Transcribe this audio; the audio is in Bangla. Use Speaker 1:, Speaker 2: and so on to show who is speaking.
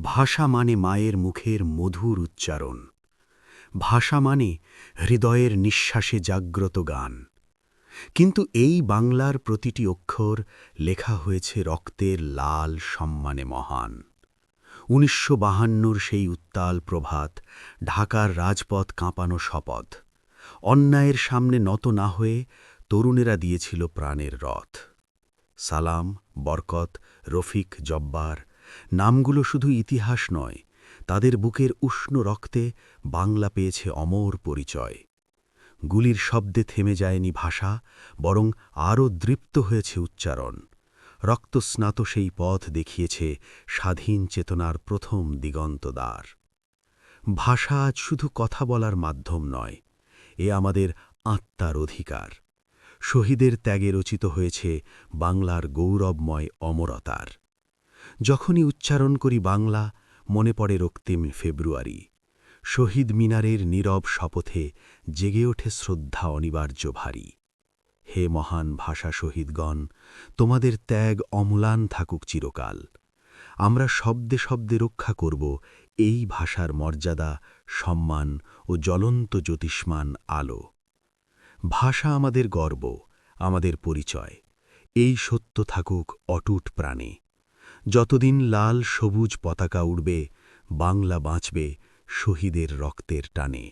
Speaker 1: ভাষা মানে মায়ের মুখের মধুর উচ্চারণ। ভাষা মানে হৃদয়ের নিঃশ্বাসে জাগ্রত গান। কিন্তু এই বাংলার প্রতিটি অক্ষর লেখা হয়েছে রক্তের লাল সম্মানে মহান। ১৯৫২ সেই উত্তাল প্রভাত, ঢাকার রাজপথ কাঁপানো শপথ। অন্যায়ের সামনে নত না হয়ে তরুণেরা দিয়েছিল প্রাণের রথ। সালাম, বরকত, রফিক, জব্বার নামগুলো শুধু ইতিহাস নয়, তাদের বুকের উষ্ণ রক্তে বাংলা পেয়েছে অমর পরিচয়। গুলির শব্দে থেমে যায়নি ভাষা, বরং আরও দৃপ্ত হয়েছে উচ্চারণ। রক্তস্নাত সেই পথ দেখিয়েছে স্বাধীন চেতনার প্রথম দিগন্তদ্বার। ভাষা আজ শুধু কথা বলার মাধ্যম নয়, এ আমাদের আত্মার অধিকার। শহীদের ত্যাগে রচিত হয়েছে বাংলার গৌরবময় অমরতার। যখনই উচ্চারণ করি বাংলা, মনে পড়ে রক্তিম ফেব্রুয়ারি। শহীদ মিনারের নীরব শপথে জেগে ওঠে শ্রদ্ধা অনিবার্য ভারী। হে মহান ভাষা শহীদগণ, তোমাদের ত্যাগ অম্লান থাকুক চিরকাল। আমরা শব্দে শব্দে রক্ষা করব এই ভাষার মর্যাদা, সম্মান ও জ্বলন্ত জ্যোতিষ্মান আলো। ভাষা আমাদের গর্ব, আমাদের পরিচয়। এই সত্য থাকুক অটুট প্রাণে। যতদিন লাল সবুজ পতাকা উড়বে, বাংলা বাঁচবে শহীদের রক্তের টানে।